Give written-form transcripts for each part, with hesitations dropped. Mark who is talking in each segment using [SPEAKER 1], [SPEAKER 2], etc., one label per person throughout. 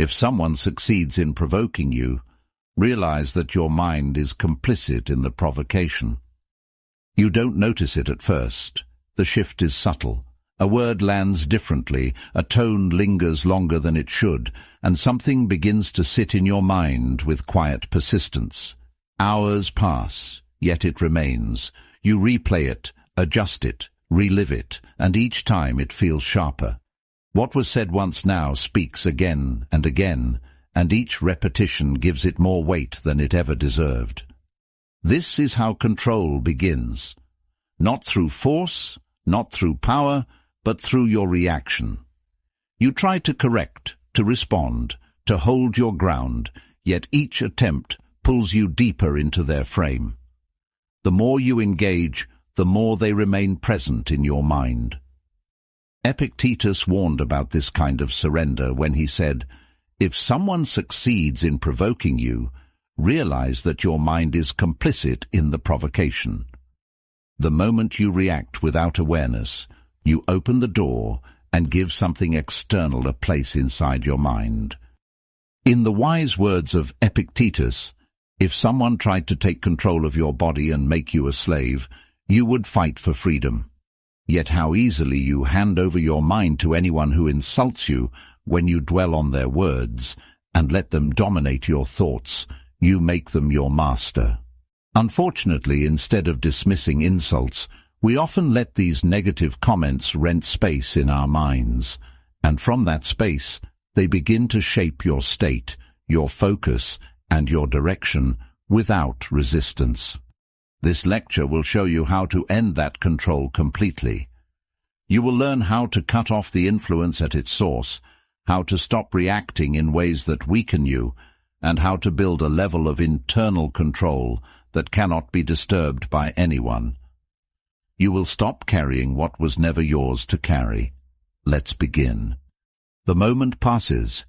[SPEAKER 1] If someone succeeds in provoking you, realize that your mind is complicit in the provocation. You don't notice it at first. The shift is subtle. A word lands differently, a tone lingers longer than it should, and something begins to sit in your mind with quiet persistence. Hours pass, yet it remains. You replay it, adjust it, relive it, and each time it feels sharper. What was said once now speaks again and again, and each repetition gives it more weight than it ever deserved. This is how control begins. Not through force, not through power, but through your reaction. You try to correct, to respond, to hold your ground, yet each attempt pulls you deeper into their frame. The more you engage, the more they remain present in your mind. Epictetus warned about this kind of surrender when he said, "If someone succeeds in provoking you, realize that your mind is complicit in the provocation." The moment you react without awareness, you open the door and give something external a place inside your mind. In the wise words of Epictetus, if someone tried to take control of your body and make you a slave, you would fight for freedom. Yet how easily you hand over your mind to anyone who insults you when you dwell on their words and let them dominate your thoughts. You make them your master. Unfortunately, instead of dismissing insults, we often let these negative comments rent space in our minds, and from that space they begin to shape your state, your focus, and your direction without resistance. This lecture will show you how to end that control completely. You will learn how to cut off the influence at its source, how to stop reacting in ways that weaken you, and how to build a level of internal control that cannot be disturbed by anyone. You will stop carrying what was never yours to carry. Let's begin. The moment passes,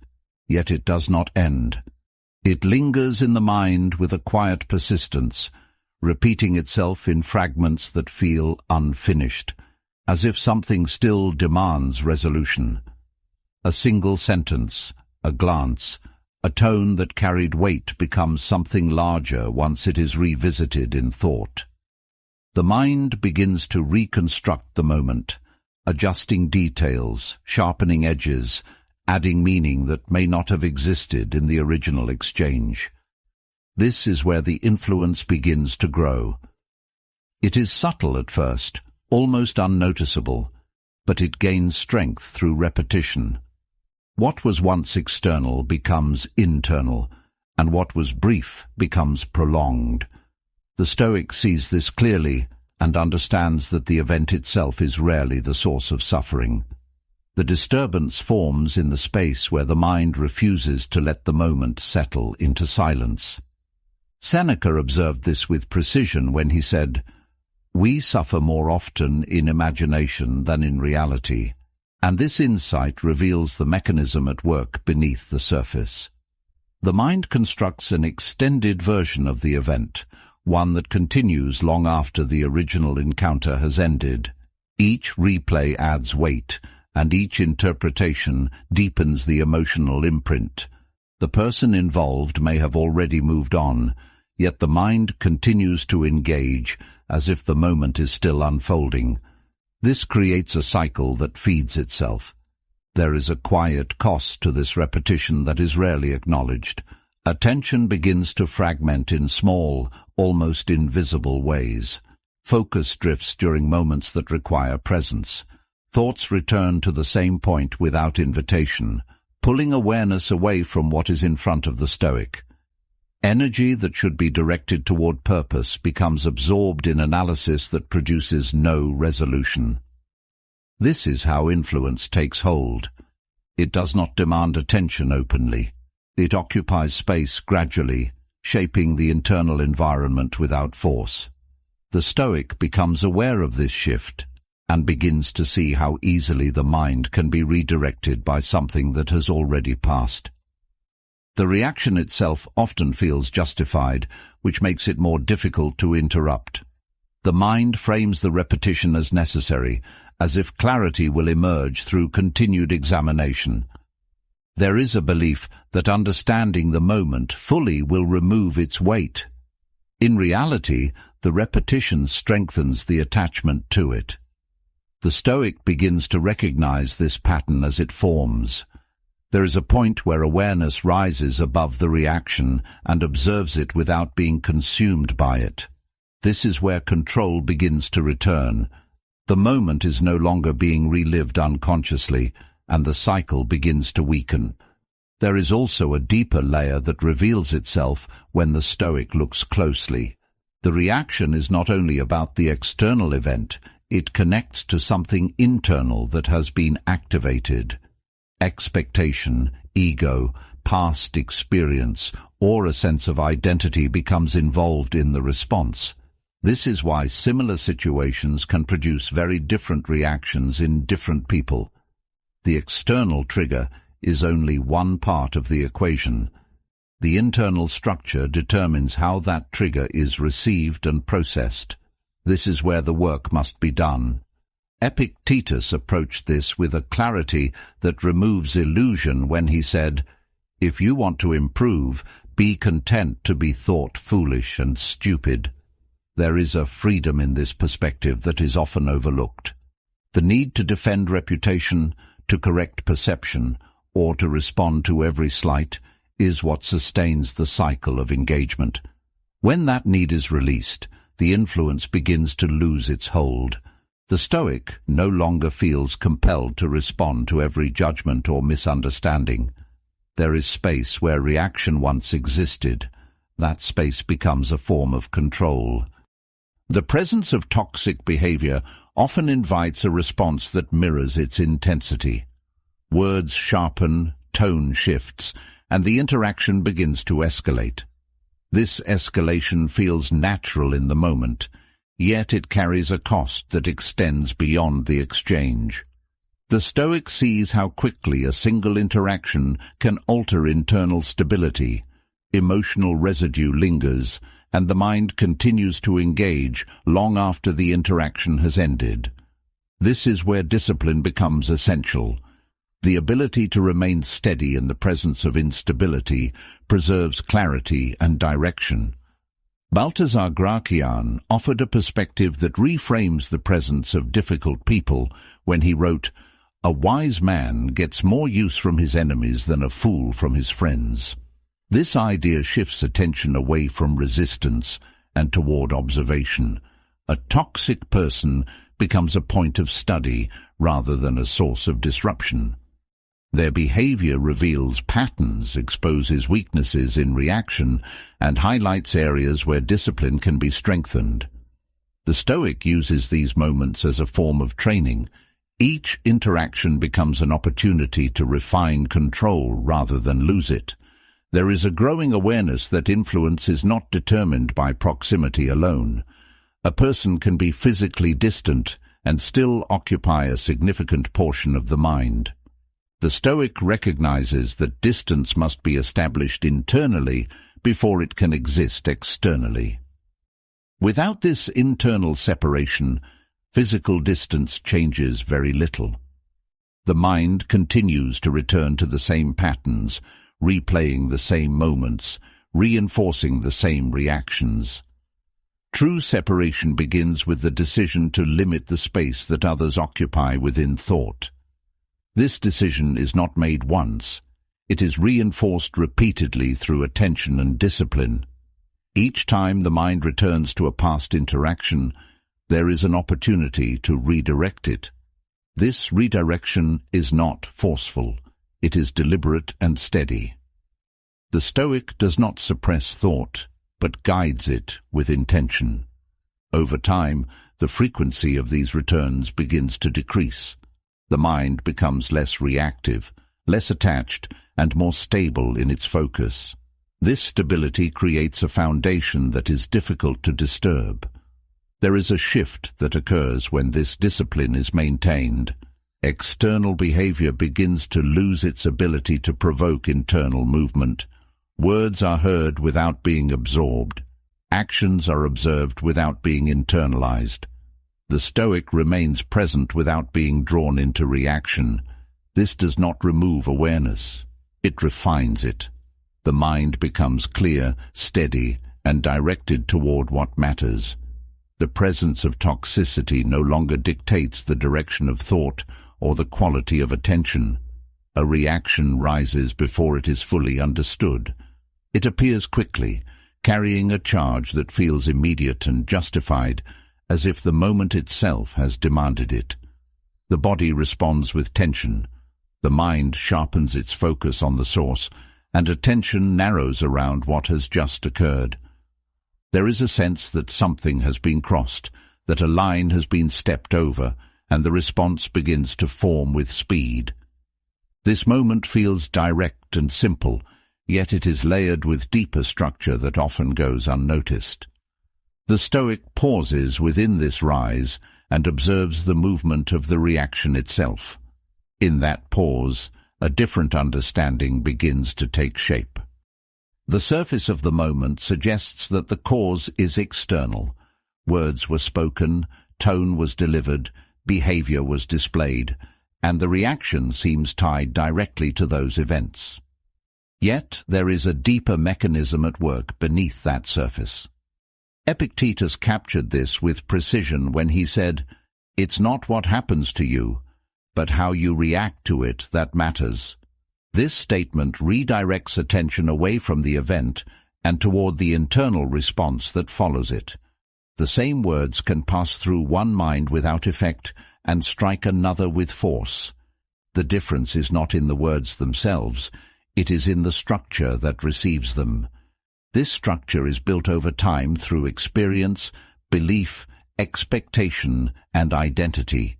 [SPEAKER 1] yet it does not end. It lingers in the mind with a quiet persistence, repeating itself in fragments that feel unfinished, as if something still demands resolution. A single sentence, a glance, a tone that carried weight becomes something larger once it is revisited in thought. The mind begins to reconstruct the moment, adjusting details, sharpening edges, adding meaning that may not have existed in the original exchange. This is where the influence begins to grow. It is subtle at first, almost unnoticeable, but it gains strength through repetition. What was once external becomes internal, and what was brief becomes prolonged. The Stoic sees this clearly and understands that the event itself is rarely the source of suffering. The disturbance forms in the space where the mind refuses to let the moment settle into silence. Seneca observed this with precision when he said, "We suffer more often in imagination than in reality," and this insight reveals the mechanism at work beneath the surface. The mind constructs an extended version of the event, one that continues long after the original encounter has ended. Each replay adds weight, and each interpretation deepens the emotional imprint. The person involved may have already moved on, yet the mind continues to engage as if the moment is still unfolding. This creates a cycle that feeds itself. There is a quiet cost to this repetition that is rarely acknowledged. Attention begins to fragment in small, almost invisible ways. Focus drifts during moments that require presence. Thoughts return to the same point without invitation, pulling awareness away from what is in front of the Stoic. Energy that should be directed toward purpose becomes absorbed in analysis that produces no resolution. This is how influence takes hold. It does not demand attention openly. It occupies space gradually, shaping the internal environment without force. The Stoic becomes aware of this shift and begins to see how easily the mind can be redirected by something that has already passed. The reaction itself often feels justified, which makes it more difficult to interrupt. The mind frames the repetition as necessary, as if clarity will emerge through continued examination. There is a belief that understanding the moment fully will remove its weight. In reality, the repetition strengthens the attachment to it. The Stoic begins to recognize this pattern as it forms. There is a point where awareness rises above the reaction and observes it without being consumed by it. This is where control begins to return. The moment is no longer being relived unconsciously, and the cycle begins to weaken. There is also a deeper layer that reveals itself when the Stoic looks closely. The reaction is not only about the external event, it connects to something internal that has been activated. Expectation, ego, past experience, or a sense of identity becomes involved in the response. This is why similar situations can produce very different reactions in different people. The external trigger is only one part of the equation. The internal structure determines how that trigger is received and processed. This is where the work must be done. Epictetus approached this with a clarity that removes illusion when he said, "If you want to improve, be content to be thought foolish and stupid." There is a freedom in this perspective that is often overlooked. The need to defend reputation, to correct perception, or to respond to every slight is what sustains the cycle of engagement. When that need is released, the influence begins to lose its hold. The Stoic no longer feels compelled to respond to every judgment or misunderstanding. There is space where reaction once existed. That space becomes a form of control. The presence of toxic behavior often invites a response that mirrors its intensity. Words sharpen, tone shifts, and the interaction begins to escalate. This escalation feels natural in the moment, yet it carries a cost that extends beyond the exchange. The Stoic sees how quickly a single interaction can alter internal stability. Emotional residue lingers, and the mind continues to engage long after the interaction has ended. This is where discipline becomes essential. The ability to remain steady in the presence of instability preserves clarity and direction. Balthasar Gracian offered a perspective that reframes the presence of difficult people when he wrote, "A wise man gets more use from his enemies than a fool from his friends." This idea shifts attention away from resistance and toward observation. A toxic person becomes a point of study rather than a source of disruption. Their behavior reveals patterns, exposes weaknesses in reaction, and highlights areas where discipline can be strengthened. The Stoic uses these moments as a form of training. Each interaction becomes an opportunity to refine control rather than lose it. There is a growing awareness that influence is not determined by proximity alone. A person can be physically distant and still occupy a significant portion of the mind. The Stoic recognizes that distance must be established internally before it can exist externally. Without this internal separation, physical distance changes very little. The mind continues to return to the same patterns, replaying the same moments, reinforcing the same reactions. True separation begins with the decision to limit the space that others occupy within thought. This decision is not made once. It is reinforced repeatedly through attention and discipline. Each time the mind returns to a past interaction, there is an opportunity to redirect it. This redirection is not forceful. It is deliberate and steady. The Stoic does not suppress thought, but guides it with intention. Over time, the frequency of these returns begins to decrease. The mind becomes less reactive, less attached, and more stable in its focus. This stability creates a foundation that is difficult to disturb. There is a shift that occurs when this discipline is maintained. External behavior begins to lose its ability to provoke internal movement. Words are heard without being absorbed. Actions are observed without being internalized. The Stoic remains present without being drawn into reaction. This does not remove awareness. It refines it. The mind becomes clear, steady, and directed toward what matters. The presence of toxicity no longer dictates the direction of thought or the quality of attention. A reaction rises before it is fully understood. It appears quickly, carrying a charge that feels immediate and justified, as if the moment itself has demanded it. The body responds with tension. The mind sharpens its focus on the source, and attention narrows around what has just occurred. There is a sense that something has been crossed, that a line has been stepped over, and the response begins to form with speed. This moment feels direct and simple, yet it is layered with deeper structure that often goes unnoticed. The Stoic pauses within this rise and observes the movement of the reaction itself. In that pause, a different understanding begins to take shape. The surface of the moment suggests that the cause is external. Words were spoken, tone was delivered, behavior was displayed, and the reaction seems tied directly to those events. Yet there is a deeper mechanism at work beneath that surface. Epictetus captured this with precision when he said, "It's not what happens to you, but how you react to it that matters." This statement redirects attention away from the event and toward the internal response that follows it. The same words can pass through one mind without effect and strike another with force. The difference is not in the words themselves, it is in the structure that receives them. This structure is built over time through experience, belief, expectation, and identity.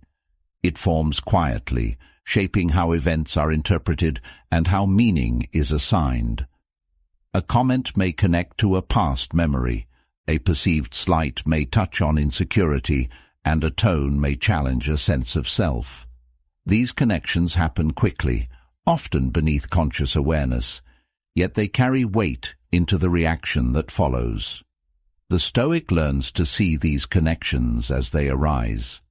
[SPEAKER 1] It forms quietly, shaping how events are interpreted and how meaning is assigned. A comment may connect to a past memory, a perceived slight may touch on insecurity, and a tone may challenge a sense of self. These connections happen quickly, often beneath conscious awareness, yet they carry weight into the reaction that follows. The Stoic learns to see these connections as they arise.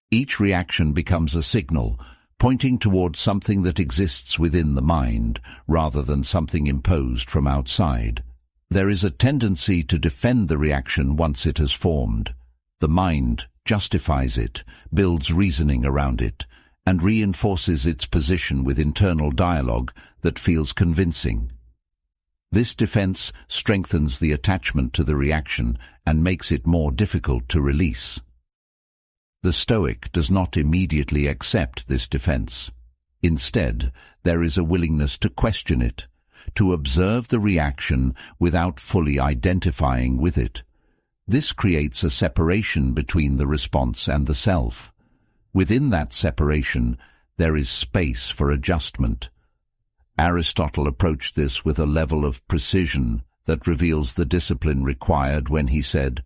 [SPEAKER 1] Each reaction becomes a signal, pointing toward something that exists within the mind, rather than something imposed from outside. There is a tendency to defend the reaction once it has formed. The mind justifies it, builds reasoning around it, and reinforces its position with internal dialogue that feels convincing. This defense strengthens the attachment to the reaction and makes it more difficult to release. The Stoic does not immediately accept this defense. Instead, there is a willingness to question it, to observe the reaction without fully identifying with it. This creates a separation between the response and the self. Within that separation, there is space for adjustment. Aristotle approached this with a level of precision that reveals the discipline required when he said,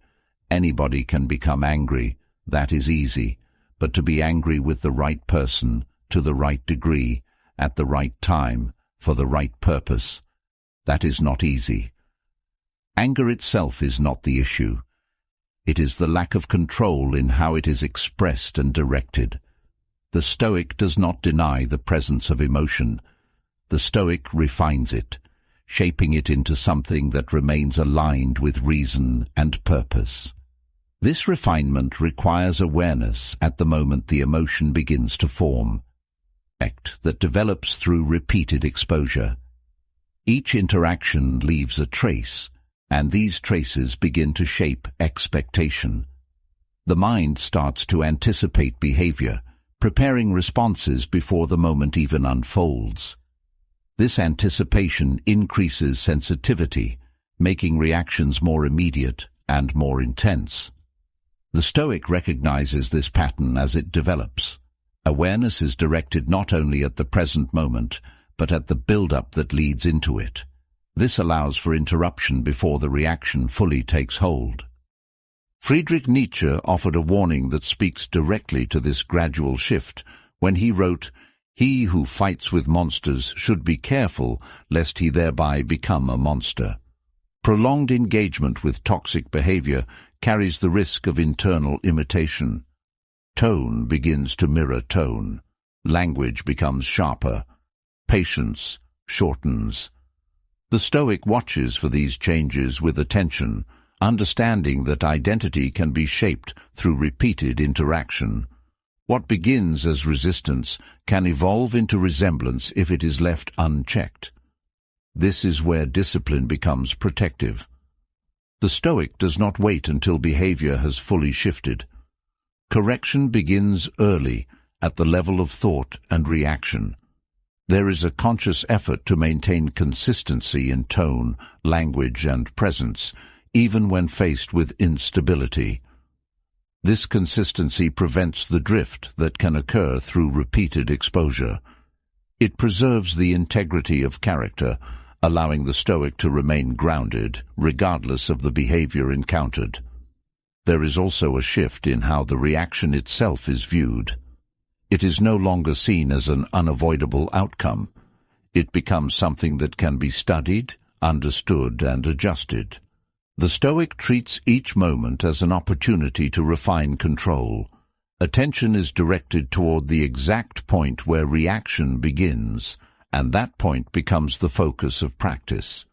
[SPEAKER 1] "Anybody can become angry. That is easy, but to be angry with the right person, to the right degree, at the right time, for the right purpose, that is not easy." Anger itself is not the issue. It is the lack of control in how it is expressed and directed. The Stoic does not deny the presence of emotion. The Stoic refines it, shaping it into something that remains aligned with reason and purpose. This refinement requires awareness at the moment the emotion begins to form, that develops through repeated exposure. Each interaction leaves a trace, and these traces begin to shape expectation. The mind starts to anticipate behavior, preparing responses before the moment even unfolds. This anticipation increases sensitivity, making reactions more immediate and more intense. The Stoic recognizes this pattern as it develops. Awareness is directed not only at the present moment, but at the build-up that leads into it. This allows for interruption before the reaction fully takes hold. Friedrich Nietzsche offered a warning that speaks directly to this gradual shift when he wrote, "He who fights with monsters should be careful lest he thereby become a monster." Prolonged engagement with toxic behavior carries the risk of internal imitation. Tone begins to mirror tone. Language becomes sharper. Patience, shortens. The Stoic watches for these changes with attention, understanding that identity can be shaped through repeated interaction. What begins as resistance can evolve into resemblance if it is left unchecked. This is where discipline becomes protective. The Stoic does not wait until behavior has fully shifted. Correction begins early, at the level of thought and reaction. There is a conscious effort to maintain consistency in tone, language, and presence, even when faced with instability. This consistency prevents the drift that can occur through repeated exposure. It preserves the integrity of character, allowing the Stoic to remain grounded, regardless of the behavior encountered. There is also a shift in how the reaction itself is viewed. It is no longer seen as an unavoidable outcome. It becomes something that can be studied, understood, and adjusted. The Stoic treats each moment as an opportunity to refine control. Attention is directed toward the exact point where reaction begins, and that point becomes the focus of practice.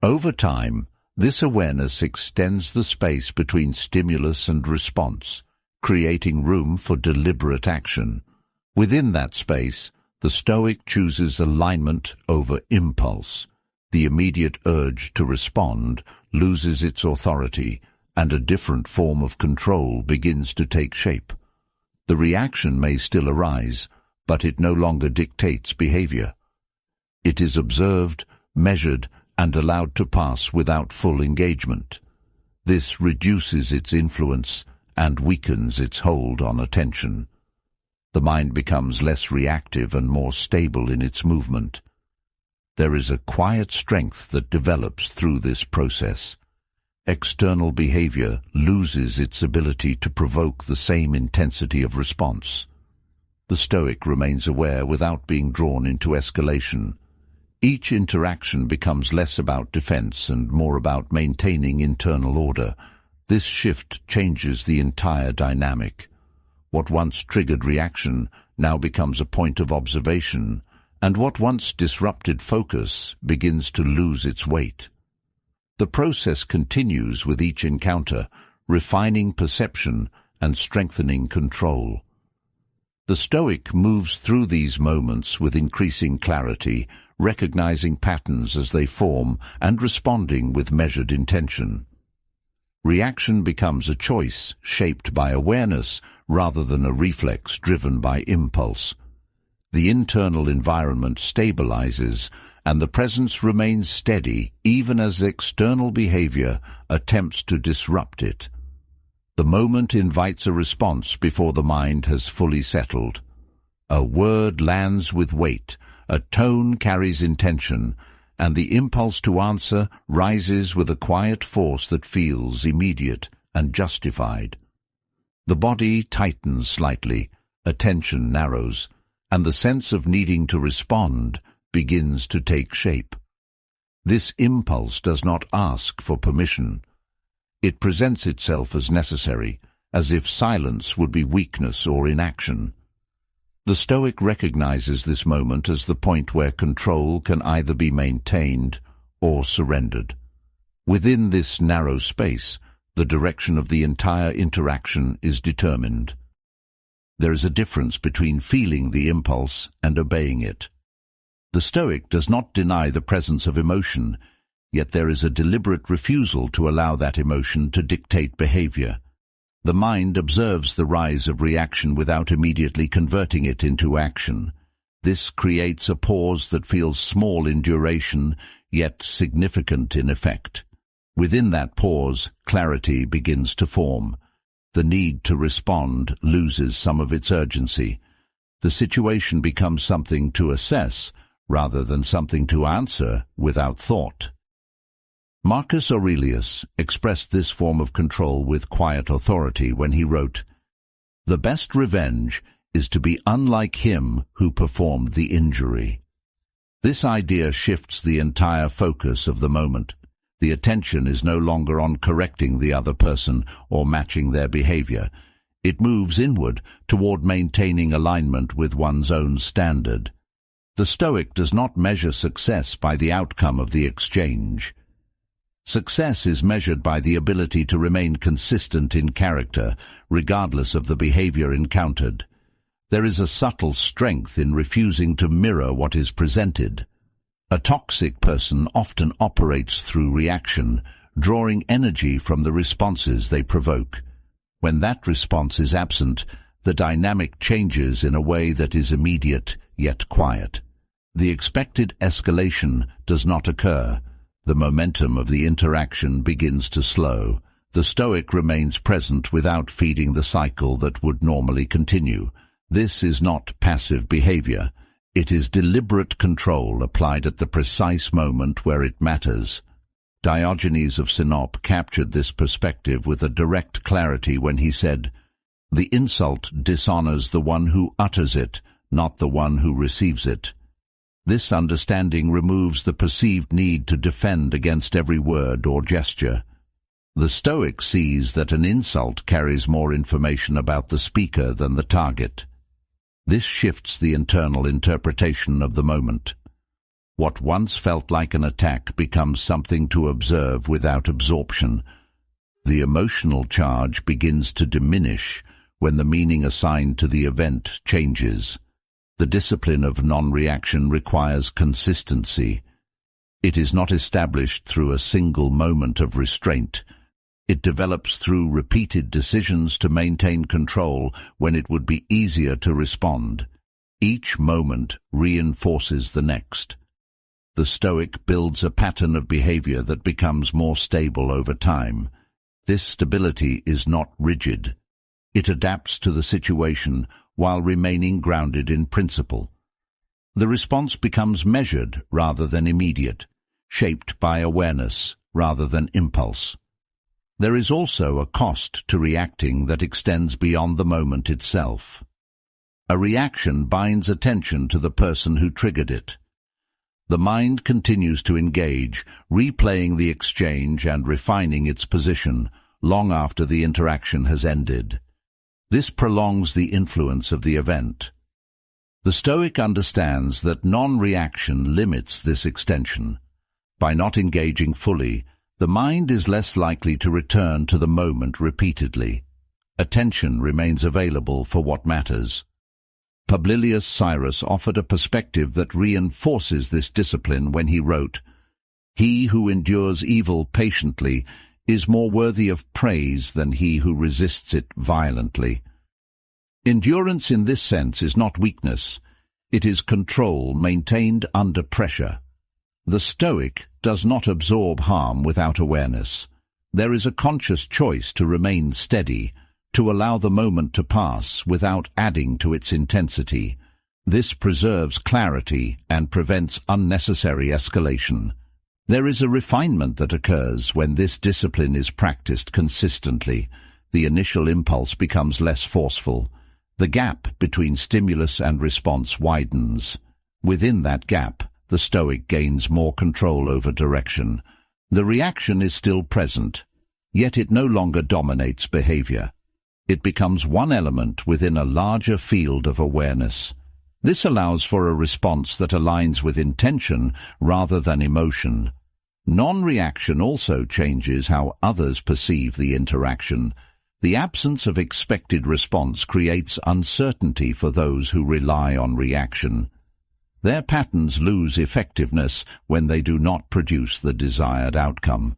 [SPEAKER 1] Over time, this awareness extends the space between stimulus and response, creating room for deliberate action. Within that space, the Stoic chooses alignment over impulse. The immediate urge to respond loses its authority, and a different form of control begins to take shape. The reaction may still arise, but it no longer dictates behavior. It is observed, measured, and allowed to pass without full engagement. This reduces its influence and weakens its hold on attention. The mind becomes less reactive and more stable in its movement. There is a quiet strength that develops through this process. External behavior loses its ability to provoke the same intensity of response. The Stoic remains aware without being drawn into escalation. Each interaction becomes less about defense and more about maintaining internal order. This shift changes the entire dynamic. What once triggered reaction now becomes a point of observation, and what once disrupted focus begins to lose its weight. The process continues with each encounter, refining perception and strengthening control. The Stoic moves through these moments with increasing clarity, recognizing patterns as they form and responding with measured intention. Reaction becomes a choice shaped by awareness rather than a reflex driven by impulse. The internal environment stabilizes, and the presence remains steady even as external behavior attempts to disrupt it. The moment invites a response before the mind has fully settled. A word lands with weight, a tone carries intention, and the impulse to answer rises with a quiet force that feels immediate and justified. The body tightens slightly, attention narrows, and the sense of needing to respond begins to take shape. This impulse does not ask for permission. It presents itself as necessary, as if silence would be weakness or inaction. The Stoic recognizes this moment as the point where control can either be maintained or surrendered. Within this narrow space, the direction of the entire interaction is determined. There is a difference between feeling the impulse and obeying it. The Stoic does not deny the presence of emotion, yet there is a deliberate refusal to allow that emotion to dictate behavior. The mind observes the rise of reaction without immediately converting it into action. This creates a pause that feels small in duration, yet significant in effect. Within that pause, clarity begins to form. The need to respond loses some of its urgency. The situation becomes something to assess rather than something to answer without thought. Marcus Aurelius expressed this form of control with quiet authority when he wrote, "The best revenge is to be unlike him who performed the injury." This idea shifts the entire focus of the moment. The attention is no longer on correcting the other person or matching their behavior. It moves inward toward maintaining alignment with one's own standard. The Stoic does not measure success by the outcome of the exchange. Success is measured by the ability to remain consistent in character, regardless of the behavior encountered. There is a subtle strength in refusing to mirror what is presented. A toxic person often operates through reaction, drawing energy from the responses they provoke. When that response is absent, the dynamic changes in a way that is immediate yet quiet. The expected escalation does not occur. The momentum of the interaction begins to slow. The Stoic remains present without feeding the cycle that would normally continue. This is not passive behavior. It is deliberate control applied at the precise moment where it matters. Diogenes of Sinope captured this perspective with a direct clarity when he said, "The insult dishonors the one who utters it, not the one who receives it." This understanding removes the perceived need to defend against every word or gesture. The Stoic sees that an insult carries more information about the speaker than the target. This shifts the internal interpretation of the moment. What once felt like an attack becomes something to observe without absorption. The emotional charge begins to diminish when the meaning assigned to the event changes. The discipline of non-reaction requires consistency. It is not established through a single moment of restraint. It develops through repeated decisions to maintain control when it would be easier to respond. Each moment reinforces the next. The Stoic builds a pattern of behavior that becomes more stable over time. This stability is not rigid. It adapts to the situation while remaining grounded in principle. The response becomes measured rather than immediate, shaped by awareness rather than impulse. There is also a cost to reacting that extends beyond the moment itself. A reaction binds attention to the person who triggered it. The mind continues to engage, replaying the exchange and refining its position long after the interaction has ended. This prolongs the influence of the event. The Stoic understands that non-reaction limits this extension. By not engaging fully, the mind is less likely to return to the moment repeatedly. Attention remains available for what matters. Publilius Cyrus offered a perspective that reinforces this discipline when he wrote, "He who endures evil patiently is more worthy of praise than he who resists it violently." Endurance in this sense is not weakness. It is control maintained under pressure. The Stoic does not absorb harm without awareness. There is a conscious choice to remain steady, to allow the moment to pass without adding to its intensity. This preserves clarity and prevents unnecessary escalation. There is a refinement that occurs when this discipline is practiced consistently. The initial impulse becomes less forceful. The gap between stimulus and response widens. Within that gap, the Stoic gains more control over direction. The reaction is still present, yet it no longer dominates behavior. It becomes one element within a larger field of awareness. This allows for a response that aligns with intention rather than emotion. Non-reaction also changes how others perceive the interaction. The absence of expected response creates uncertainty for those who rely on reaction. Their patterns lose effectiveness when they do not produce the desired outcome.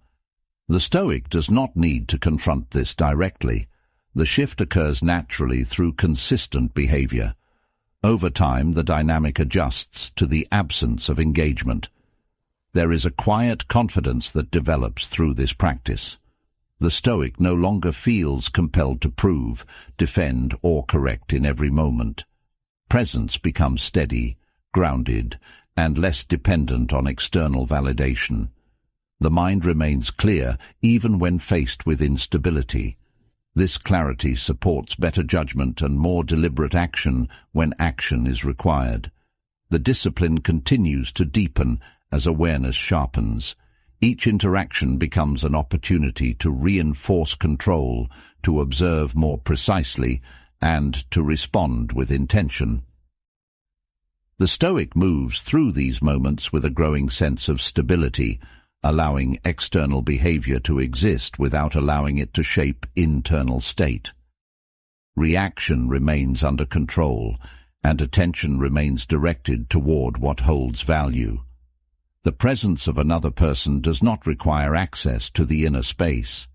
[SPEAKER 1] The Stoic does not need to confront this directly. The shift occurs naturally through consistent behavior. Over time, the dynamic adjusts to the absence of engagement. There is a quiet confidence that develops through this practice. The Stoic no longer feels compelled to prove, defend, or correct in every moment. Presence becomes steady, grounded, and less dependent on external validation. The mind remains clear even when faced with instability. This clarity supports better judgment and more deliberate action when action is required. The discipline continues to deepen as awareness sharpens. Each interaction becomes an opportunity to reinforce control, to observe more precisely, and to respond with intention. The Stoic moves through these moments with a growing sense of stability, allowing external behavior to exist without allowing it to shape internal state. Reaction remains under control, and attention remains directed toward what holds value. The presence of another person does not require access to the inner space.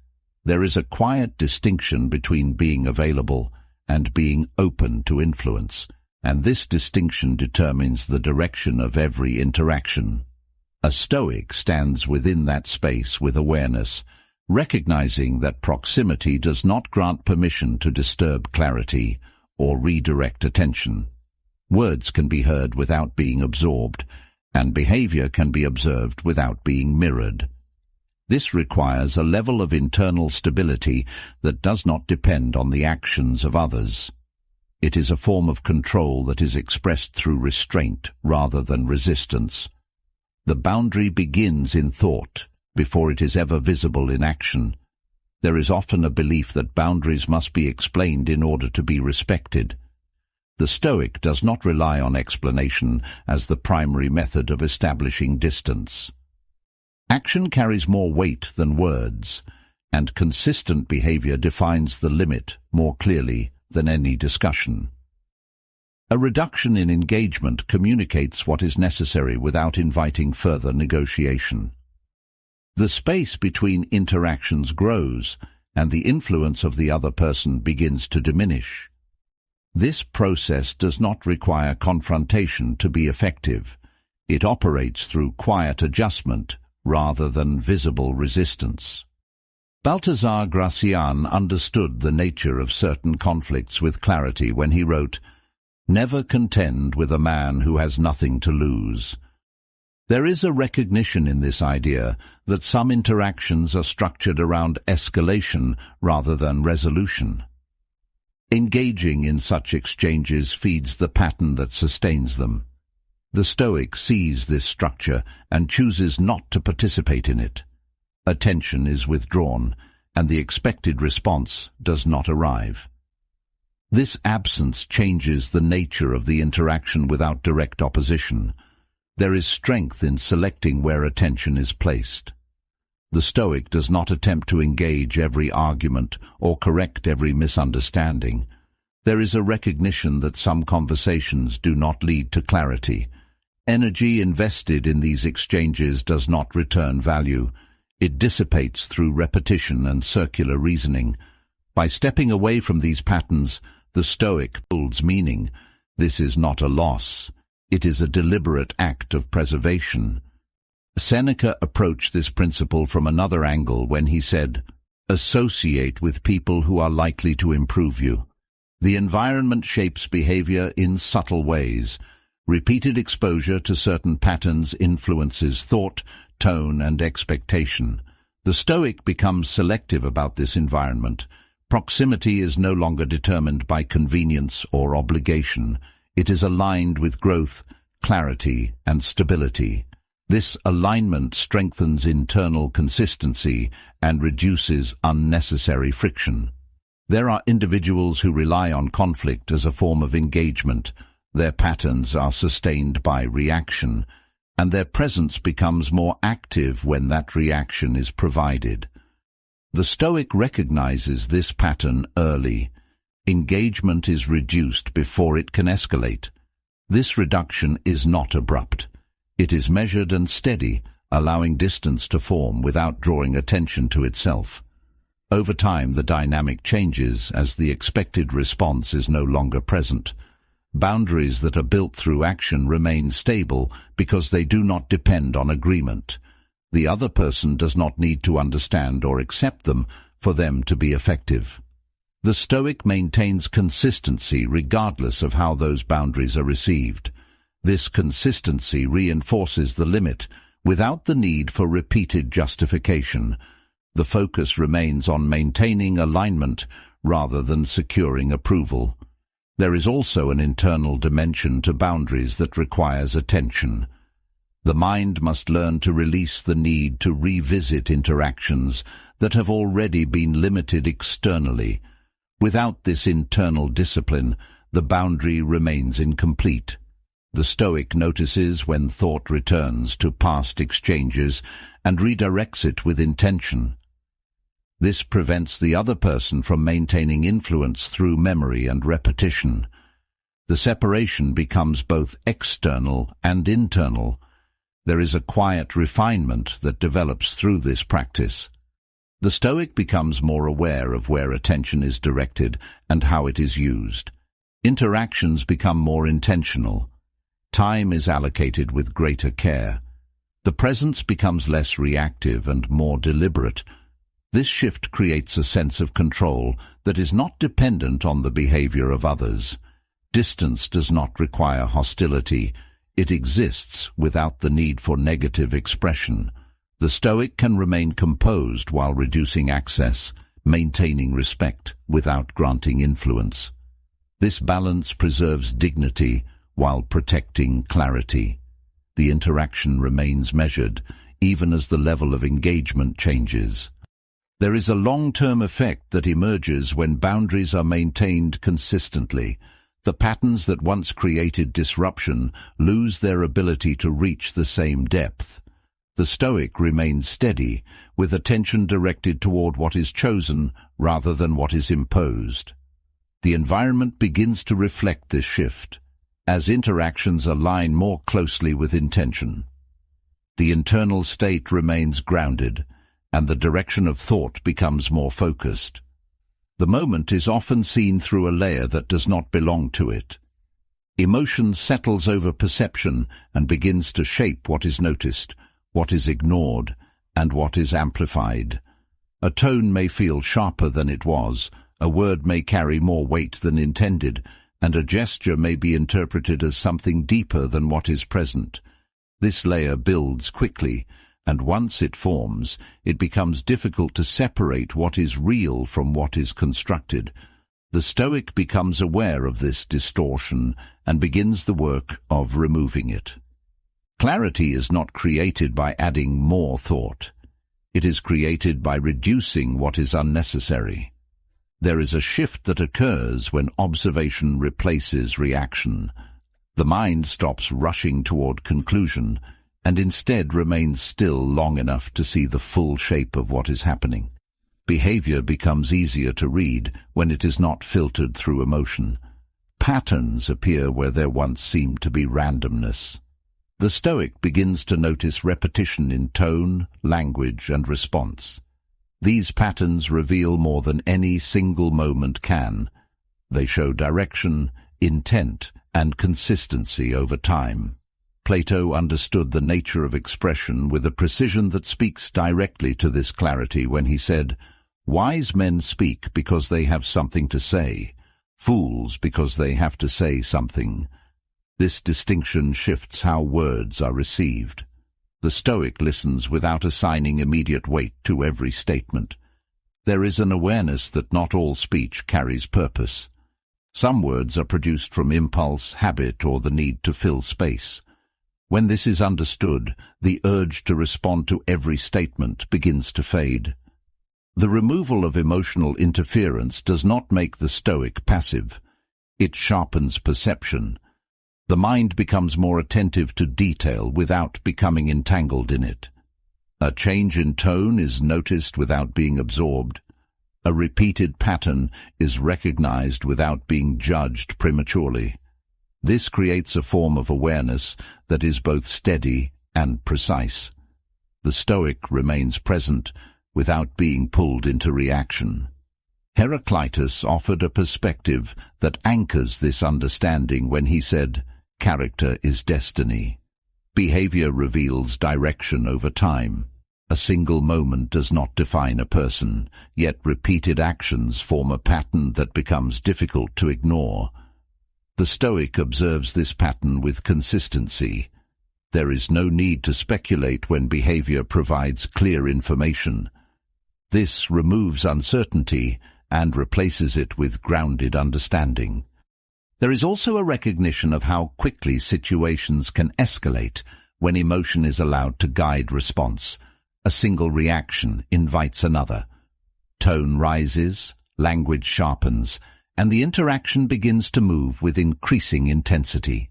[SPEAKER 1] There is a quiet distinction between being available and being open to influence, and this distinction determines the direction of every interaction. A Stoic stands within that space with awareness, recognizing that proximity does not grant permission to disturb clarity or redirect attention. Words can be heard without being absorbed, and behavior can be observed without being mirrored. This requires a level of internal stability that does not depend on the actions of others. It is a form of control that is expressed through restraint rather than resistance. The boundary begins in thought before it is ever visible in action. There is often a belief that boundaries must be explained in order to be respected. The Stoic does not rely on explanation as the primary method of establishing distance. Action carries more weight than words, and consistent behavior defines the limit more clearly than any discussion. A reduction in engagement communicates what is necessary without inviting further negotiation. The space between interactions grows, and the influence of the other person begins to diminish. This process does not require confrontation to be effective. It operates through quiet adjustment rather than visible resistance. Balthasar Gracian understood the nature of certain conflicts with clarity when he wrote, "Never contend with a man who has nothing to lose." There is a recognition in this idea that some interactions are structured around escalation rather than resolution. Engaging in such exchanges feeds the pattern that sustains them. The Stoic sees this structure and chooses not to participate in it. Attention is withdrawn, and the expected response does not arrive. This absence changes the nature of the interaction without direct opposition. There is strength in selecting where attention is placed. The Stoic does not attempt to engage every argument or correct every misunderstanding. There is a recognition that some conversations do not lead to clarity. Energy invested in these exchanges does not return value. It dissipates through repetition and circular reasoning. By stepping away from these patterns, the Stoic builds meaning. This is not a loss. It is a deliberate act of preservation. Seneca approached this principle from another angle when he said, "Associate with people who are likely to improve you." The environment shapes behavior in subtle ways. Repeated exposure to certain patterns influences thought, tone, and expectation. The Stoic becomes selective about this environment. Proximity is no longer determined by convenience or obligation. It is aligned with growth, clarity, and stability. This alignment strengthens internal consistency and reduces unnecessary friction. There are individuals who rely on conflict as a form of engagement. Their patterns are sustained by reaction, and their presence becomes more active when that reaction is provided. The Stoic recognizes this pattern early. Engagement is reduced before it can escalate. This reduction is not abrupt. It is measured and steady, allowing distance to form without drawing attention to itself. Over time, the dynamic changes as the expected response is no longer present. Boundaries that are built through action remain stable because they do not depend on agreement. The other person does not need to understand or accept them for them to be effective. The Stoic maintains consistency regardless of how those boundaries are received. This consistency reinforces the limit without the need for repeated justification. The focus remains on maintaining alignment rather than securing approval. There is also an internal dimension to boundaries that requires attention. The mind must learn to release the need to revisit interactions that have already been limited externally. Without this internal discipline, the boundary remains incomplete. The Stoic notices when thought returns to past exchanges and redirects it with intention. This prevents the other person from maintaining influence through memory and repetition. The separation becomes both external and internal. There is a quiet refinement that develops through this practice. The Stoic becomes more aware of where attention is directed and how it is used. Interactions become more intentional. Time is allocated with greater care. The presence becomes less reactive and more deliberate. This shift creates a sense of control that is not dependent on the behavior of others. Distance does not require hostility. It exists without the need for negative expression. The Stoic can remain composed while reducing access, maintaining respect without granting influence. This balance preserves dignity while protecting clarity. The interaction remains measured, even as the level of engagement changes. There is a long-term effect that emerges when boundaries are maintained consistently. The patterns that once created disruption lose their ability to reach the same depth. The Stoic remains steady, with attention directed toward what is chosen rather than what is imposed. The environment begins to reflect this shift, as interactions align more closely with intention. The internal state remains grounded, and the direction of thought becomes more focused. The moment is often seen through a layer that does not belong to it. Emotion settles over perception and begins to shape what is noticed, what is ignored, and what is amplified. A tone may feel sharper than it was, a word may carry more weight than intended, and a gesture may be interpreted as something deeper than what is present. This layer builds quickly, and once it forms, it becomes difficult to separate what is real from what is constructed. The Stoic becomes aware of this distortion and begins the work of removing it. Clarity is not created by adding more thought. It is created by reducing what is unnecessary. There is a shift that occurs when observation replaces reaction. The mind stops rushing toward conclusion and instead remains still long enough to see the full shape of what is happening. Behavior becomes easier to read when it is not filtered through emotion. Patterns appear where there once seemed to be randomness. The Stoic begins to notice repetition in tone, language, and response. These patterns reveal more than any single moment can. They show direction, intent, and consistency over time. Plato understood the nature of expression with a precision that speaks directly to this clarity when he said, "Wise men speak because they have something to say, fools because they have to say something." This distinction shifts how words are received. The Stoic listens without assigning immediate weight to every statement. There is an awareness that not all speech carries purpose. Some words are produced from impulse, habit, or the need to fill space. When this is understood, the urge to respond to every statement begins to fade. The removal of emotional interference does not make the Stoic passive. It sharpens perception. The mind becomes more attentive to detail without becoming entangled in it. A change in tone is noticed without being absorbed. A repeated pattern is recognized without being judged prematurely. This creates a form of awareness that is both steady and precise. The Stoic remains present without being pulled into reaction. Heraclitus offered a perspective that anchors this understanding when he said, "Character is destiny." Behavior reveals direction over time. A single moment does not define a person, yet repeated actions form a pattern that becomes difficult to ignore. The Stoic observes this pattern with consistency. There is no need to speculate when behavior provides clear information. This removes uncertainty and replaces it with grounded understanding. There is also a recognition of how quickly situations can escalate when emotion is allowed to guide response. A single reaction invites another. Tone rises, language sharpens, and the interaction begins to move with increasing intensity.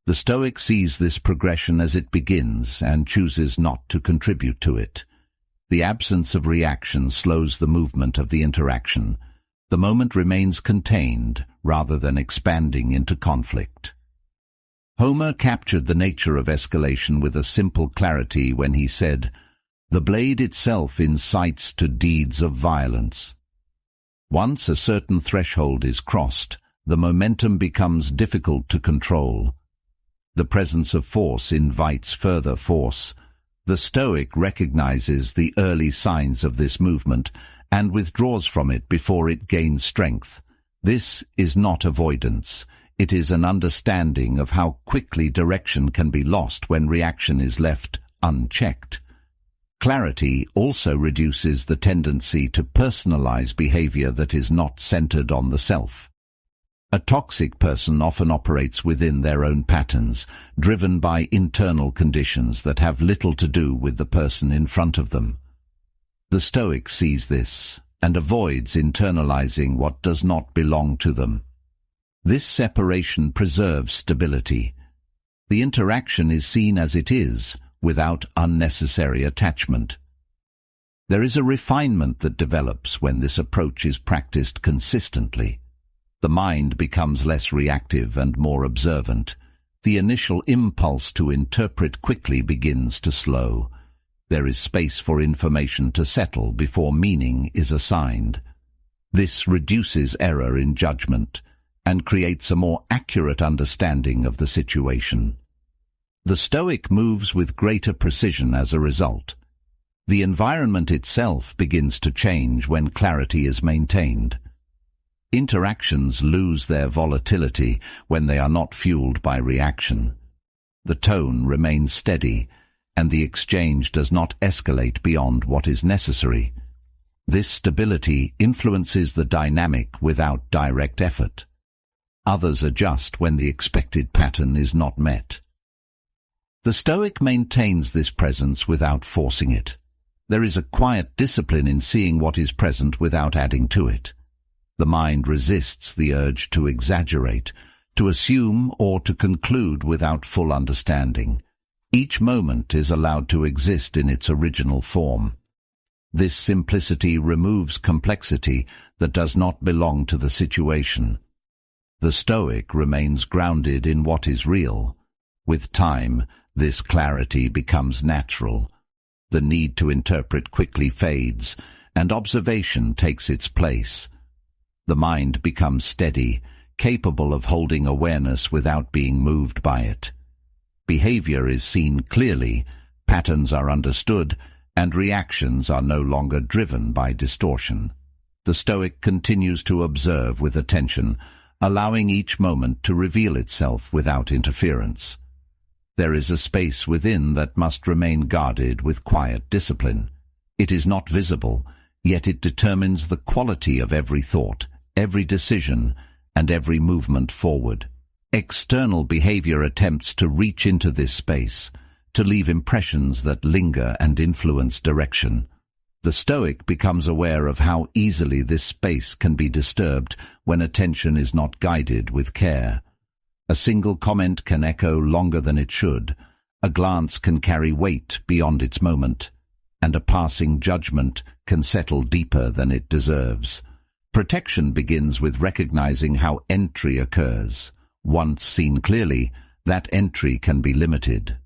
[SPEAKER 1] The Stoic sees this progression as it begins and chooses not to contribute to it. The absence of reaction slows the movement of the interaction. The moment remains contained rather than expanding into conflict. Homer captured the nature of escalation with a simple clarity when he said, "The blade itself incites to deeds of violence." Once a certain threshold is crossed, the momentum becomes difficult to control. The presence of force invites further force. The Stoic recognizes the early signs of this movement and withdraws from it before it gains strength. This is not avoidance. It is an understanding of how quickly direction can be lost when reaction is left unchecked. Clarity also reduces the tendency to personalize behavior that is not centered on the self. A toxic person often operates within their own patterns, driven by internal conditions that have little to do with the person in front of them. The Stoic sees this and avoids internalizing what does not belong to them. This separation preserves stability. The interaction is seen as it is, without unnecessary attachment. There is a refinement that develops when this approach is practiced consistently. The mind becomes less reactive and more observant. The initial impulse to interpret quickly begins to slow. There is space for information to settle before meaning is assigned. This reduces error in judgment and creates a more accurate understanding of the situation. The Stoic moves with greater precision as a result. The environment itself begins to change when clarity is maintained. Interactions lose their volatility when they are not fueled by reaction. The tone remains steady, and the exchange does not escalate beyond what is necessary. This stability influences the dynamic without direct effort. Others adjust when the expected pattern is not met. The Stoic maintains this presence without forcing it. There is a quiet discipline in seeing what is present without adding to it. The mind resists the urge to exaggerate, to assume or to conclude without full understanding. Each moment is allowed to exist in its original form. This simplicity removes complexity that does not belong to the situation. The Stoic remains grounded in what is real. With time, this clarity becomes natural. The need to interpret quickly fades, and observation takes its place. The mind becomes steady, capable of holding awareness without being moved by it. Behavior is seen clearly, patterns are understood, and reactions are no longer driven by distortion. The Stoic continues to observe with attention, allowing each moment to reveal itself without interference. There is a space within that must remain guarded with quiet discipline. It is not visible, yet it determines the quality of every thought, every decision, and every movement forward. External behavior attempts to reach into this space, to leave impressions that linger and influence direction. The Stoic becomes aware of how easily this space can be disturbed when attention is not guided with care. A single comment can echo longer than it should, a glance can carry weight beyond its moment, and a passing judgment can settle deeper than it deserves. Protection begins with recognizing how entry occurs. Once seen clearly, that entry can be limited.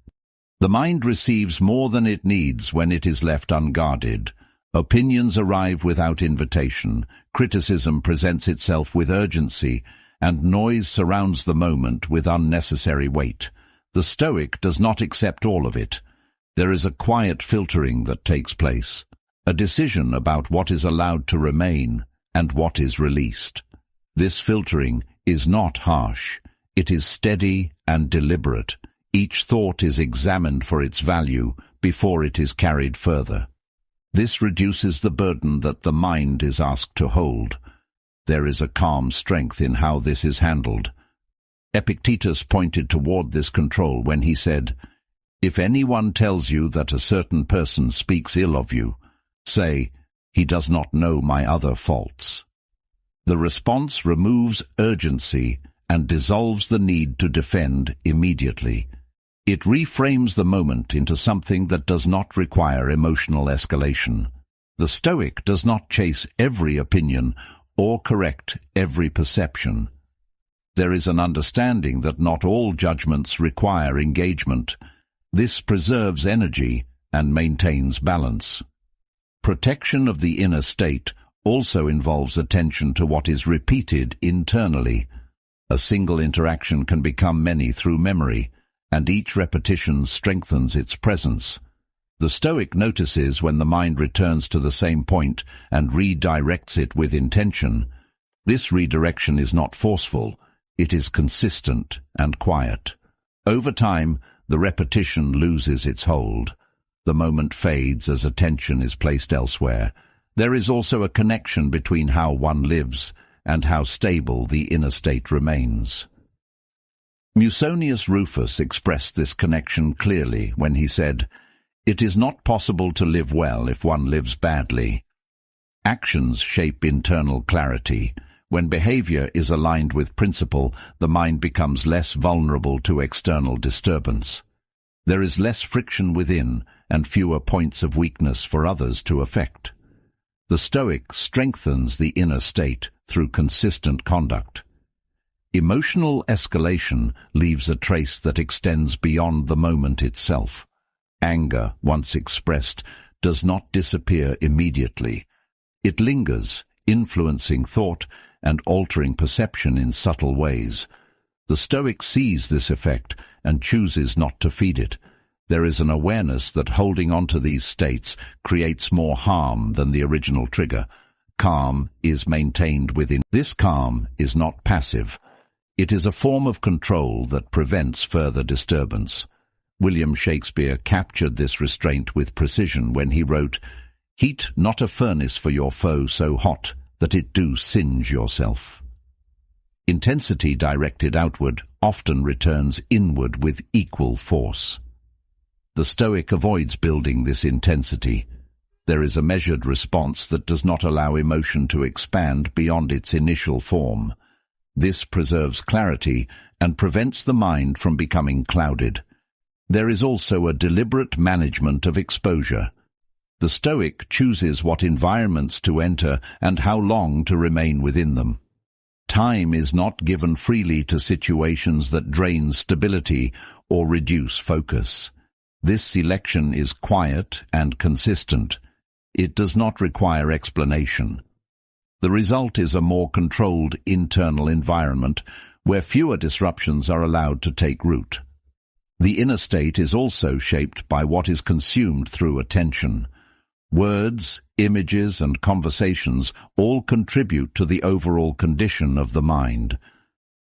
[SPEAKER 1] The mind receives more than it needs when it is left unguarded. Opinions arrive without invitation, criticism presents itself with urgency, and noise surrounds the moment with unnecessary weight. The Stoic does not accept all of it. There is a quiet filtering that takes place, a decision about what is allowed to remain and what is released. This filtering is not harsh. It is steady and deliberate. Each thought is examined for its value before it is carried further. This reduces the burden that the mind is asked to hold. There is a calm strength in how this is handled. Epictetus pointed toward this control when he said, "If anyone tells you that a certain person speaks ill of you, say, 'He does not know my other faults.'" The response removes urgency and dissolves the need to defend immediately. It reframes the moment into something that does not require emotional escalation. The Stoic does not chase every opinion or correct every perception. There is an understanding that not all judgments require engagement. This preserves energy and maintains balance. Protection of the inner state also involves attention to what is repeated internally. A single interaction can become many through memory, and each repetition strengthens its presence. The Stoic notices when the mind returns to the same point and redirects it with intention. This redirection is not forceful, it is consistent and quiet. Over time, the repetition loses its hold. The moment fades as attention is placed elsewhere. There is also a connection between how one lives and how stable the inner state remains. Musonius Rufus expressed this connection clearly when he said, "It is not possible to live well if one lives badly." Actions shape internal clarity. When behavior is aligned with principle, the mind becomes less vulnerable to external disturbance. There is less friction within and fewer points of weakness for others to affect. The Stoic strengthens the inner state through consistent conduct. Emotional escalation leaves a trace that extends beyond the moment itself. Anger, once expressed, does not disappear immediately. It lingers, influencing thought and altering perception in subtle ways. The Stoic sees this effect and chooses not to feed it. There is an awareness that holding on to these states creates more harm than the original trigger. Calm is maintained within. This calm is not passive. It is a form of control that prevents further disturbance. William Shakespeare captured this restraint with precision when he wrote, "Heat not a furnace for your foe so hot that it do singe yourself." Intensity directed outward often returns inward with equal force. The Stoic avoids building this intensity. There is a measured response that does not allow emotion to expand beyond its initial form. This preserves clarity and prevents the mind from becoming clouded. There is also a deliberate management of exposure. The Stoic chooses what environments to enter and how long to remain within them. Time is not given freely to situations that drain stability or reduce focus. This selection is quiet and consistent. It does not require explanation. The result is a more controlled internal environment where fewer disruptions are allowed to take root. The inner state is also shaped by what is consumed through attention. Words, images, and conversations all contribute to the overall condition of the mind.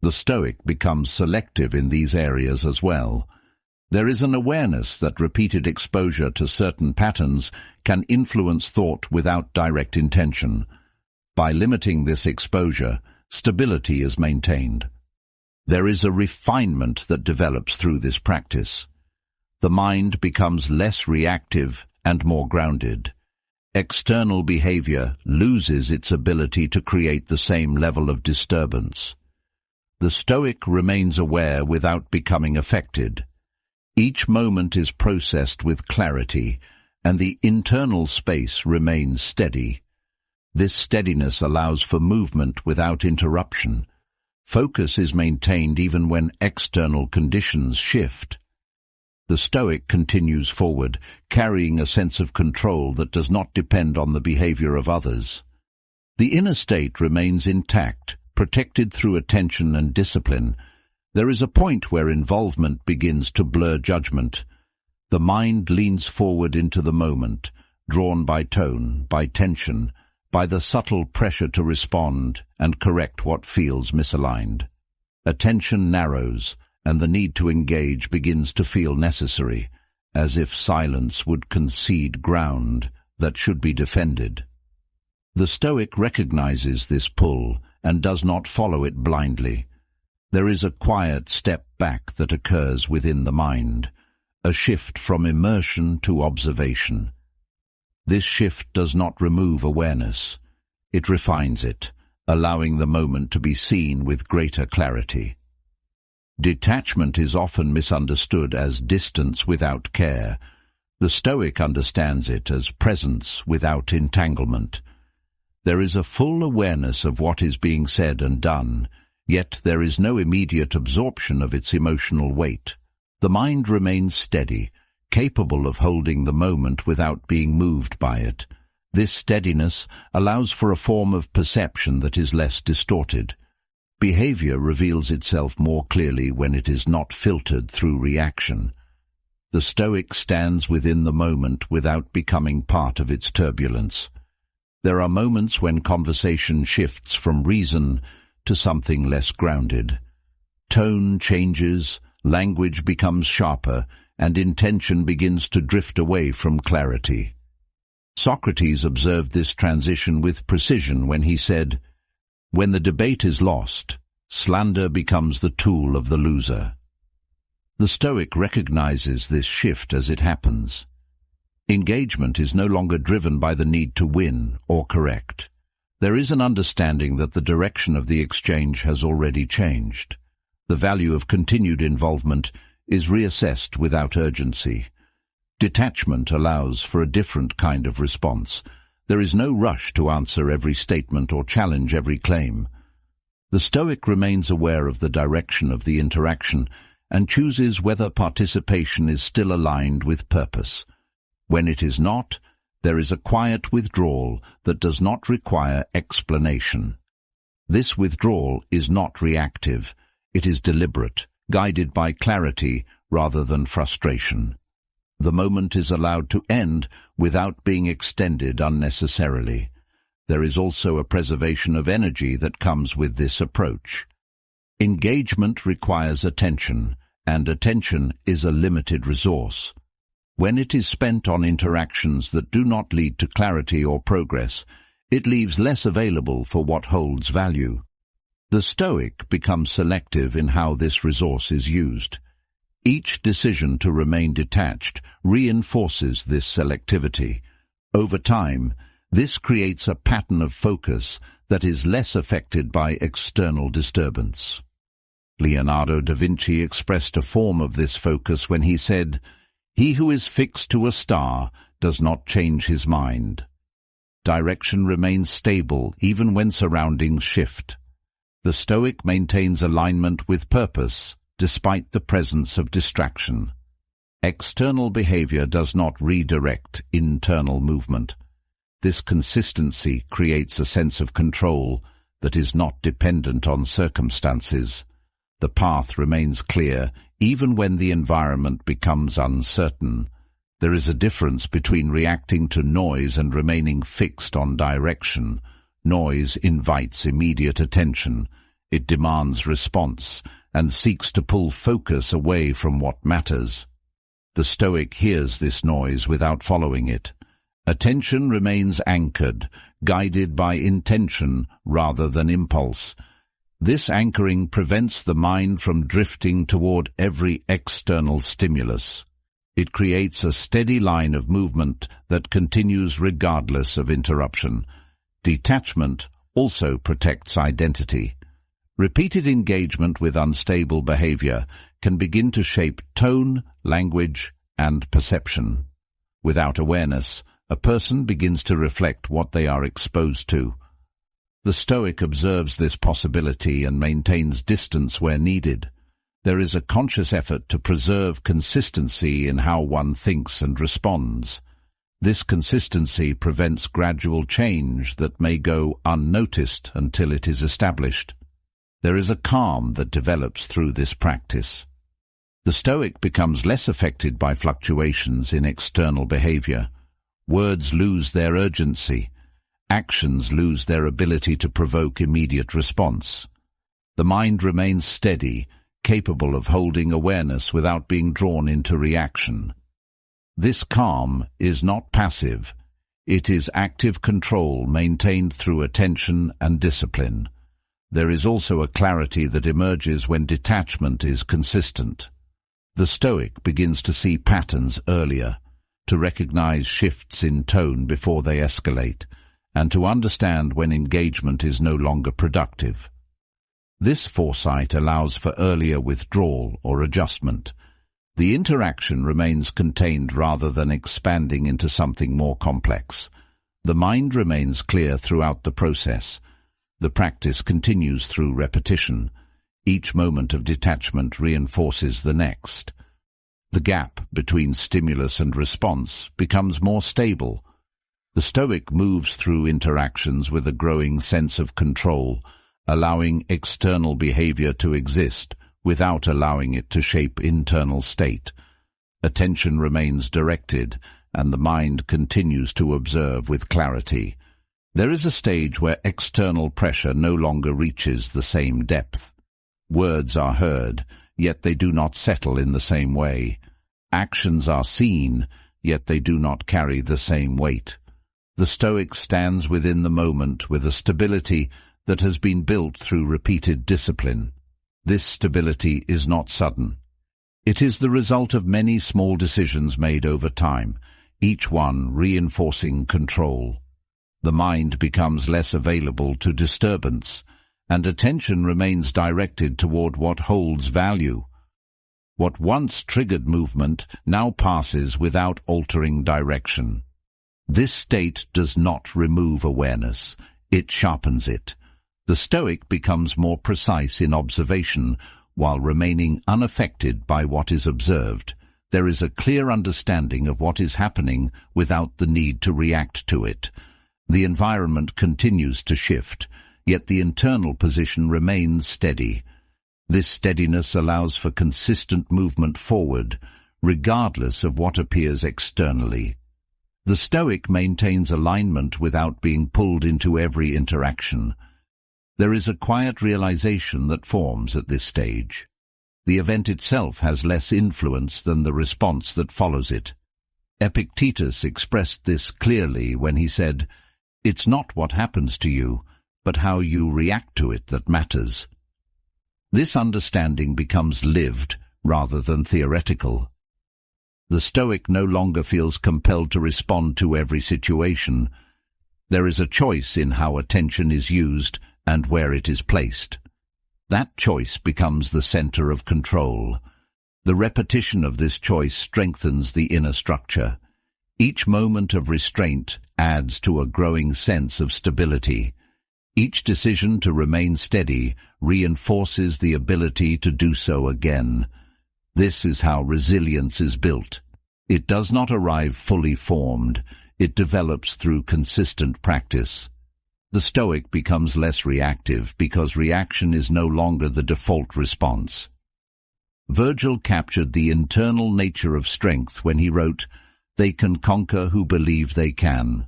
[SPEAKER 1] The Stoic becomes selective in these areas as well. There is an awareness that repeated exposure to certain patterns can influence thought without direct intention. By limiting this exposure, stability is maintained. There is a refinement that develops through this practice. The mind becomes less reactive and more grounded. External behavior loses its ability to create the same level of disturbance. The Stoic remains aware without becoming affected. Each moment is processed with clarity, and the internal space remains steady. This steadiness allows for movement without interruption. Focus is maintained even when external conditions shift. The Stoic continues forward, carrying a sense of control that does not depend on the behavior of others. The inner state remains intact, protected through attention and discipline. There is a point where involvement begins to blur judgment. The mind leans forward into the moment, drawn by tone, by tension, by the subtle pressure to respond and correct what feels misaligned. Attention narrows, and the need to engage begins to feel necessary, as if silence would concede ground that should be defended. The Stoic recognizes this pull and does not follow it blindly. There is a quiet step back that occurs within the mind, a shift from immersion to observation. This shift does not remove awareness. It refines it, allowing the moment to be seen with greater clarity. Detachment is often misunderstood as distance without care. The Stoic understands it as presence without entanglement. There is a full awareness of what is being said and done, yet there is no immediate absorption of its emotional weight. The mind remains steady, capable of holding the moment without being moved by it. This steadiness allows for a form of perception that is less distorted. Behavior reveals itself more clearly when it is not filtered through reaction. The Stoic stands within the moment without becoming part of its turbulence. There are moments when conversation shifts from reason to something less grounded. Tone changes, language becomes sharper, and intention begins to drift away from clarity. Socrates observed this transition with precision when he said, "When the debate is lost, slander becomes the tool of the loser." The Stoic recognizes this shift as it happens. Engagement is no longer driven by the need to win or correct. There is an understanding that the direction of the exchange has already changed. The value of continued involvement is reassessed without urgency. Detachment allows for a different kind of response. There is no rush to answer every statement or challenge every claim. The Stoic remains aware of the direction of the interaction and chooses whether participation is still aligned with purpose. When it is not, there is a quiet withdrawal that does not require explanation. This withdrawal is not reactive. It is deliberate, guided by clarity rather than frustration. The moment is allowed to end without being extended unnecessarily. There is also a preservation of energy that comes with this approach. Engagement requires attention, and attention is a limited resource. When it is spent on interactions that do not lead to clarity or progress, it leaves less available for what holds value. The Stoic becomes selective in how this resource is used. Each decision to remain detached reinforces this selectivity. Over time, this creates a pattern of focus that is less affected by external disturbance. Leonardo da Vinci expressed a form of this focus when he said, "He who is fixed to a star does not change his mind." Direction remains stable even when surroundings shift. The Stoic maintains alignment with purpose despite the presence of distraction. External behavior does not redirect internal movement. This consistency creates a sense of control that is not dependent on circumstances. The path remains clear even when the environment becomes uncertain. There is a difference between reacting to noise and remaining fixed on direction. Noise invites immediate attention. It demands response and seeks to pull focus away from what matters. The Stoic hears this noise without following it. Attention remains anchored, guided by intention rather than impulse. This anchoring prevents the mind from drifting toward every external stimulus. It creates a steady line of movement that continues regardless of interruption. Detachment also protects identity. Repeated engagement with unstable behavior can begin to shape tone, language, and perception. Without awareness, a person begins to reflect what they are exposed to. The Stoic observes this possibility and maintains distance where needed. There is a conscious effort to preserve consistency in how one thinks and responds. This consistency prevents gradual change that may go unnoticed until it is established. There is a calm that develops through this practice. The Stoic becomes less affected by fluctuations in external behavior. Words lose their urgency. Actions lose their ability to provoke immediate response. The mind remains steady, capable of holding awareness without being drawn into reaction. This calm is not passive. It is active control maintained through attention and discipline. There is also a clarity that emerges when detachment is consistent. The Stoic begins to see patterns earlier, to recognize shifts in tone before they escalate, and to understand when engagement is no longer productive. This foresight allows for earlier withdrawal or adjustment. The interaction remains contained rather than expanding into something more complex. The mind remains clear throughout the process. The practice continues through repetition. Each moment of detachment reinforces the next. The gap between stimulus and response becomes more stable. The Stoic moves through interactions with a growing sense of control, allowing external behavior to exist without allowing it to shape internal state. Attention remains directed, and the mind continues to observe with clarity. There is a stage where external pressure no longer reaches the same depth. Words are heard, yet they do not settle in the same way. Actions are seen, yet they do not carry the same weight. The Stoic stands within the moment with a stability that has been built through repeated discipline. This stability is not sudden. It is the result of many small decisions made over time, each one reinforcing control. The mind becomes less available to disturbance, and attention remains directed toward what holds value. What once triggered movement now passes without altering direction. This state does not remove awareness, it sharpens it. The Stoic becomes more precise in observation, while remaining unaffected by what is observed. There is a clear understanding of what is happening without the need to react to it. The environment continues to shift, yet the internal position remains steady. This steadiness allows for consistent movement forward, regardless of what appears externally. The Stoic maintains alignment without being pulled into every interaction. There is a quiet realization that forms at this stage. The event itself has less influence than the response that follows it. Epictetus expressed this clearly when he said, "It's not what happens to you, but how you react to it that matters." This understanding becomes lived rather than theoretical. The Stoic no longer feels compelled to respond to every situation. There is a choice in how attention is used and where it is placed. That choice becomes the center of control. The repetition of this choice strengthens the inner structure. Each moment of restraint adds to a growing sense of stability. Each decision to remain steady reinforces the ability to do so again. This is how resilience is built. It does not arrive fully formed. It develops through consistent practice. The Stoic becomes less reactive because reaction is no longer the default response. Virgil captured the internal nature of strength when he wrote, "They can conquer who believe they can."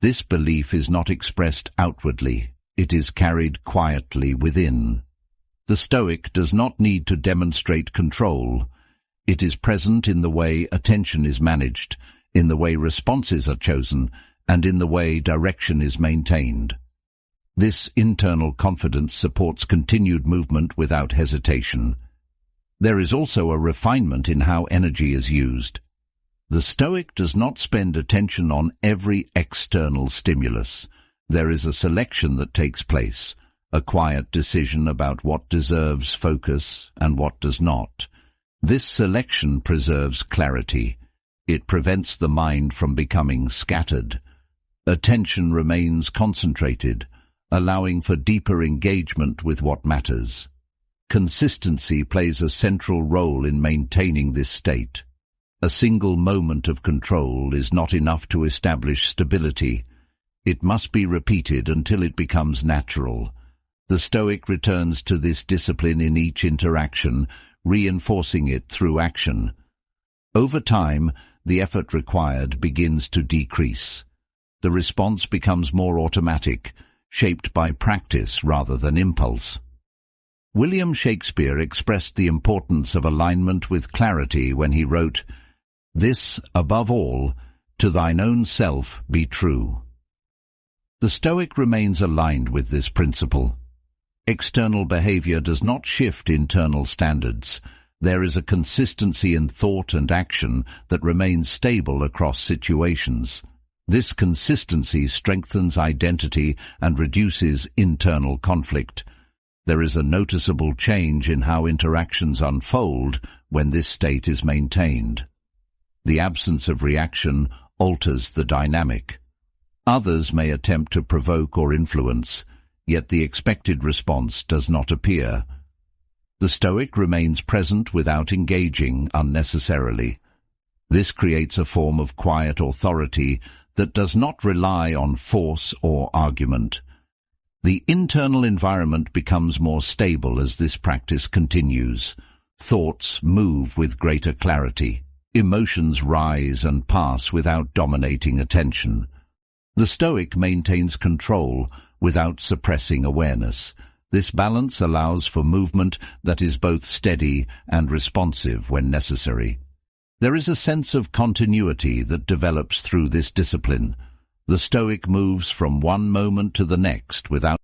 [SPEAKER 1] This belief is not expressed outwardly, it is carried quietly within. The Stoic does not need to demonstrate control. It is present in the way attention is managed, in the way responses are chosen, and in the way direction is maintained. This internal confidence supports continued movement without hesitation. There is also a refinement in how energy is used. The Stoic does not spend attention on every external stimulus. There is a selection that takes place, a quiet decision about what deserves focus and what does not. This selection preserves clarity. It prevents the mind from becoming scattered. Attention remains concentrated, allowing for deeper engagement with what matters. Consistency plays a central role in maintaining this state. A single moment of control is not enough to establish stability. It must be repeated until it becomes natural. The Stoic returns to this discipline in each interaction, reinforcing it through action. Over time, the effort required begins to decrease. The response becomes more automatic, shaped by practice rather than impulse. William Shakespeare expressed the importance of alignment with clarity when he wrote, "This, above all, to thine own self be true." The Stoic remains aligned with this principle. External behavior does not shift internal standards. There is a consistency in thought and action that remains stable across situations. This consistency strengthens identity and reduces internal conflict. There is a noticeable change in how interactions unfold when this state is maintained. The absence of reaction alters the dynamic. Others may attempt to provoke or influence, yet the expected response does not appear. The Stoic remains present without engaging unnecessarily. This creates a form of quiet authority that does not rely on force or argument. The internal environment becomes more stable as this practice continues. Thoughts move with greater clarity. Emotions rise and pass without dominating attention. The Stoic maintains control without suppressing awareness. This balance allows for movement that is both steady and responsive when necessary. There is a sense of continuity that develops through this discipline. The Stoic moves from one moment to the next without